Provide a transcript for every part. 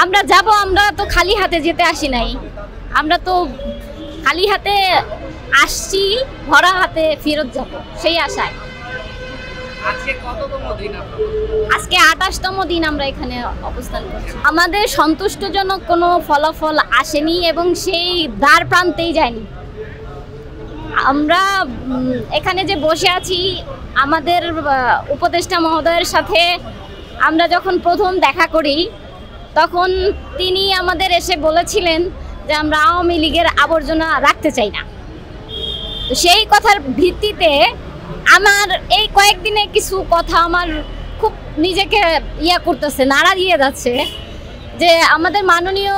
আমরা যাব, আমরা তো খালি হাতে যেতে আসি নাই, আমরা তো খালি হাতে আসছি, ভরা হাতে ফেরত যাব সেই আশায়। আজকে কততম দিন? আজকে 28তম দিন আমরা এখানে অবস্থান করছি। আমাদের সন্তুষ্টজনক কোনো ফলাফল আসেনি এবং সেই দ্বার প্রান্তেই যায়নি। আমরা এখানে যে বসে আছি, আমাদের উপদেষ্টা মহোদয়ের সাথে আমরা যখন প্রথম দেখা করি তখন তিনি আমাদের এসে বলেছিলেন যে আমরা আওয়ামী লীগের আবর্জনা রাখতে চাই না। তো সেই কথার ভিত্তিতে আমার এই কয়েকদিনে কিছু কথা আমার খুব নিজেকে করতেছে, নাড়া দিয়ে যাচ্ছে যে আমাদের মাননীয়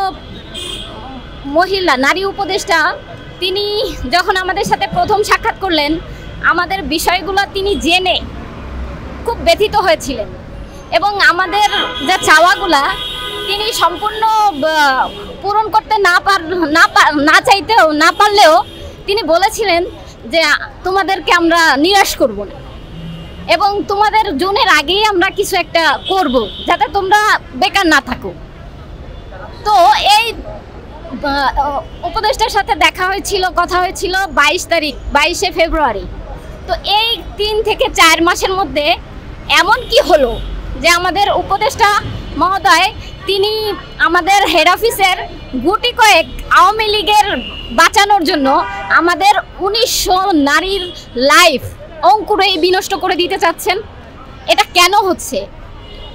মহিলা নারী উপদেষ্টা তিনি যখন আমাদের সাথে প্রথম সাক্ষাৎ করলেন, আমাদের বিষয়গুলো তিনি জেনে খুব ব্যথিত হয়েছিলেন এবং আমাদের যে চাওয়াগুলা তিনি সম্পূর্ণ পূরণ করতে না চাইতেও না পারলেও তিনি বলেছিলেন যে তোমাদেরকে আমরা নিরাশ করব না এবং তোমাদের জুনের আগেই আমরা কিছু একটা করব যাতে তোমরা বেকার না থাকো। তো এই উপদেষ্টার সাথে দেখা হয়েছিল, কথা হয়েছিল 22 ফেব্রুয়ারি। তো এই 3 থেকে 4 মাসের মধ্যে এমন কি হলো যে আমাদের উপদেষ্টা মহোদয় তিনি আমাদের হেড অফিসের গুটি কয়েক আওয়ামী লীগের বাঁচানোর জন্য আমাদের 1900 নারীর লাইফ অঙ্কুরেই বিনষ্ট করে দিতে চাচ্ছেন। এটা কেন হচ্ছে?